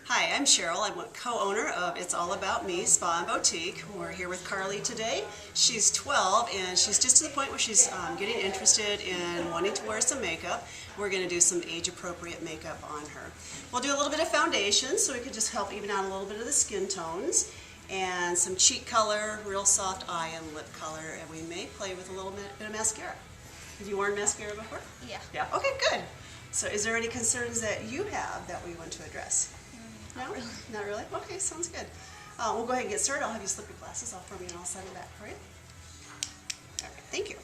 Hi, I'm Cheryl. I'm co-owner of It's All About Me Spa and Boutique. We're here with Carly today. She's 12 and she's just to the point where she's getting interested in wanting to wear some makeup. We're going to do some age-appropriate makeup on her. We'll do a little bit of foundation so we can just help even out a little bit of the skin tones, and some cheek color, real soft eye and lip color, and we may play with a little bit of mascara. Have you worn mascara before? Yeah. Yeah. Okay, good. So is there any concerns that you have that we want to address? No? Not really? Okay, sounds good. We'll go ahead and get started. I'll have you slip your glasses off for me and I'll set them back for you. All right, thank you.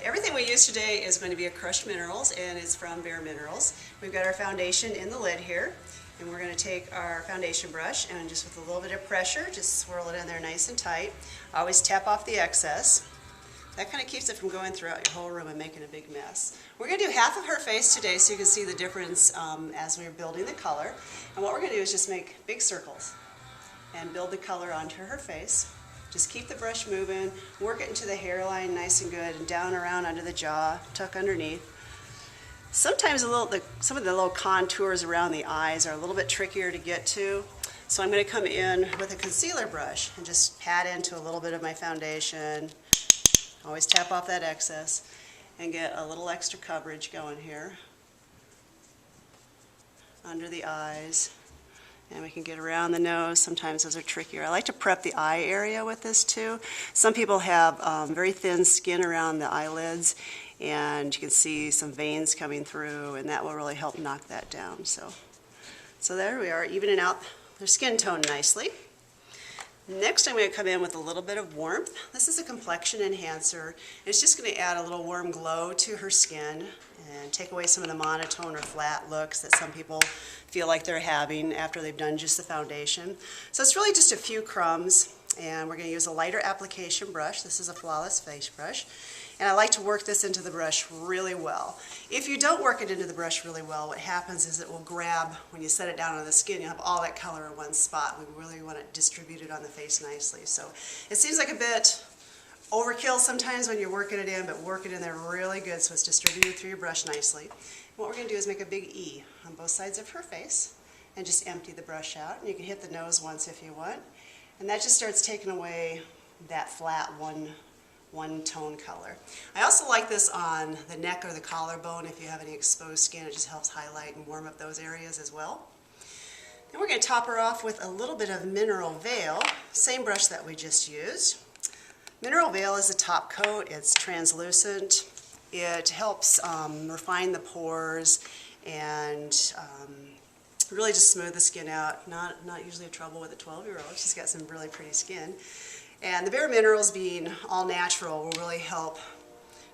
Everything we use today is going to be a crushed minerals, and it's from Bare Minerals. We've got our foundation in the lid here, and we're going to take our foundation brush and just with a little bit of pressure, just swirl it in there nice and tight. Always tap off the excess. That kind of keeps it from going throughout your whole room and making a big mess. We're going to do half of her face today so you can see the difference as we're building the color. And what we're going to do is just make big circles and build the color onto her face. Just keep the brush moving, work it into the hairline nice and good, and down around under the jaw, tuck underneath. Sometimes some of the little contours around the eyes are a little bit trickier to get to. So I'm going to come in with a concealer brush and just pat into a little bit of my foundation. Always tap off that excess and get a little extra coverage going here under the eyes. And we can get around the nose. Sometimes those are trickier. I like to prep the eye area with this too. Some people have very thin skin around the eyelids, and you can see some veins coming through, and that will really help knock that down. So there we are, evening out their skin tone nicely. Next, I'm going to come in with a little bit of warmth. This is a complexion enhancer. It's just going to add a little warm glow to her skin and take away some of the monotone or flat looks that some people feel like they're having after they've done just the foundation. So it's really just a few crumbs, and we're going to use a lighter application brush. This is a Flawless Face Brush. And I like to work this into the brush really well. If you don't work it into the brush really well, what happens is it will grab, when you set it down on the skin, you have all that color in one spot. We really want it distributed on the face nicely. So it seems like a bit overkill sometimes when you're working it in, but work it in there really good so it's distributed through your brush nicely. And what we're going to do is make a big E on both sides of her face and just empty the brush out. And you can hit the nose once if you want. And that just starts taking away that flat one tone color. I also like this on the neck or the collarbone if you have any exposed skin. It just helps highlight and warm up those areas as well. Then we're going to top her off with a little bit of Mineral Veil, same brush that we just used. Mineral Veil is a top coat. It's translucent. It helps refine the pores and really just smooth the skin out. Not usually a trouble with a 12-year-old. She's got some really pretty skin. And the Bare Minerals, being all natural, will really help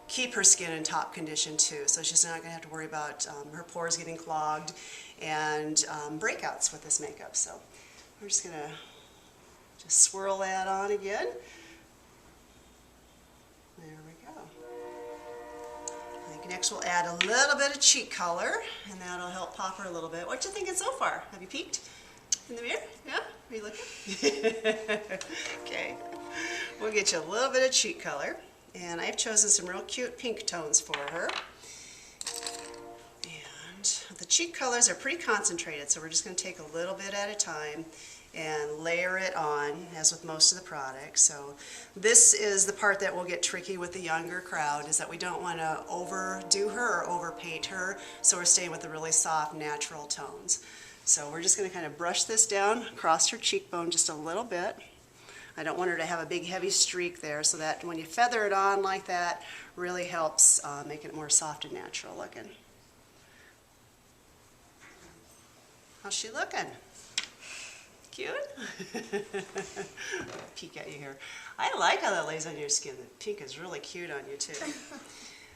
keep her skin in top condition too. So she's not going to have to worry about her pores getting clogged and breakouts with this makeup. So we're just going to just swirl that on again. There we go. I think next we'll add a little bit of cheek color, and that'll help pop her a little bit. What you thinking so far? Have you peeked in the mirror? Yeah? Are you looking? Okay. We'll get you a little bit of cheek color, and I've chosen some real cute pink tones for her. And the cheek colors are pretty concentrated, so we're just going to take a little bit at a time and layer it on, as with most of the products. So this is the part that will get tricky with the younger crowd, is that we don't want to overdo her or overpaint her, so we're staying with the really soft, natural tones. So we're just going to kind of brush this down across her cheekbone just a little bit. I don't want her to have a big heavy streak there, so that when you feather it on like that, really helps make it more soft and natural looking. How's she looking? Cute? Peek at you here. I like how that lays on your skin. The pink is really cute on you too.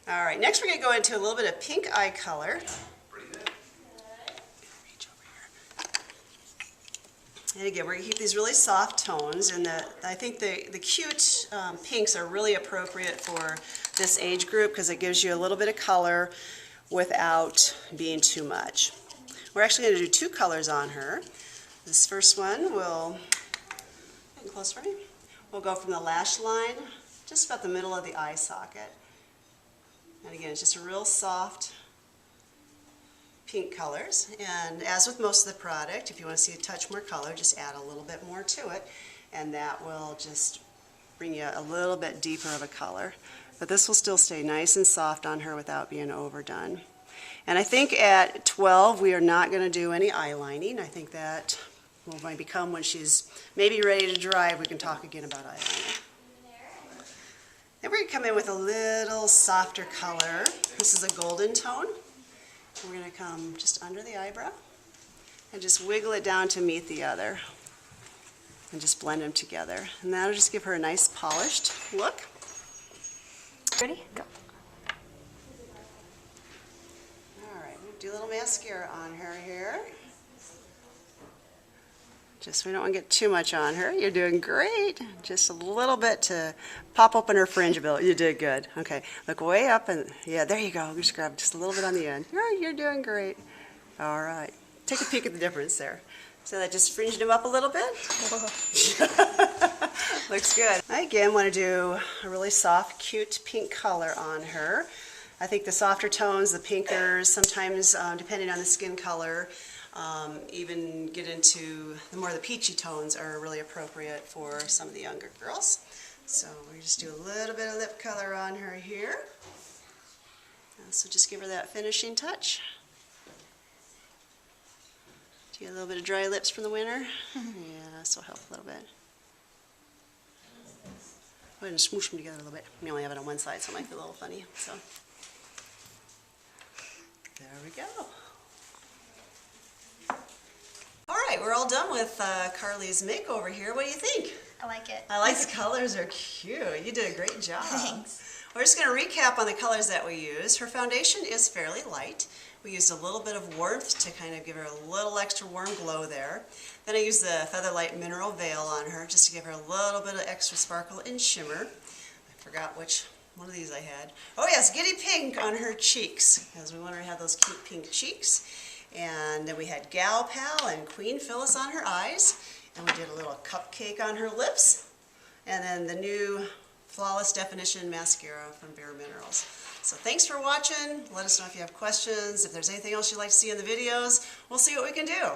All right, next we're going to go into a little bit of pink eye color. And again, we're going to keep these really soft tones, and I think the cute pinks are really appropriate for this age group because it gives you a little bit of color without being too much. We're actually going to do two colors on her. This first one will, get close for me, we'll go from the lash line just about the middle of the eye socket. And again, it's just a real soft pink colors, and as with most of the product, if you want to see a touch more color, just add a little bit more to it, and that will just bring you a little bit deeper of a color. But this will still stay nice and soft on her without being overdone. And I think at 12 we are not going to do any eyelining. I think that will maybe come when she's maybe ready to drive. We can talk again about eyeliner. Then we're going to come in with a little softer color. This is a golden tone. We're going to come just under the eyebrow and just wiggle it down to meet the other and just blend them together. And that'll just give her a nice polished look. Ready? Go. All right, we'll do a little mascara on her here. Just we don't want to get too much on her. You're doing great. Just a little bit to pop open her fringe a bit. You did good. Okay, look way up and yeah, there you go. Just grab just a little bit on the end. You're doing great. All right, take a peek at the difference there. So that just fringed him up a little bit. Looks good. I again want to do a really soft, cute pink color on her. I think the softer tones, the pinkers, sometimes depending on the skin color, even get into the more the peachy tones are really appropriate for some of the younger girls. So we just do a little bit of lip color on her here. So just give her that finishing touch. Do you get a little bit of dry lips from the winter? Yeah, this will help a little bit. Go ahead and smoosh them together a little bit. We only have it on one side, so it might feel a little funny. So there we go. All right, we're all done with Carly's makeover here. What do you think? I like it. I like the colors are cute. You did a great job. Thanks. We're just going to recap on the colors that we used. Her foundation is fairly light. We used a little bit of warmth to kind of give her a little extra warm glow there. Then I used the Featherlight Mineral Veil on her just to give her a little bit of extra sparkle and shimmer. I forgot which one of these I had. Oh yes, Giddy Pink on her cheeks, because we wanted her to have those cute pink cheeks. And then we had Gal Pal and Queen Phyllis on her eyes. And we did a little cupcake on her lips. And then the new Flawless Definition Mascara from Bare Minerals. So thanks for watching. Let us know if you have questions. If there's anything else you'd like to see in the videos, we'll see what we can do.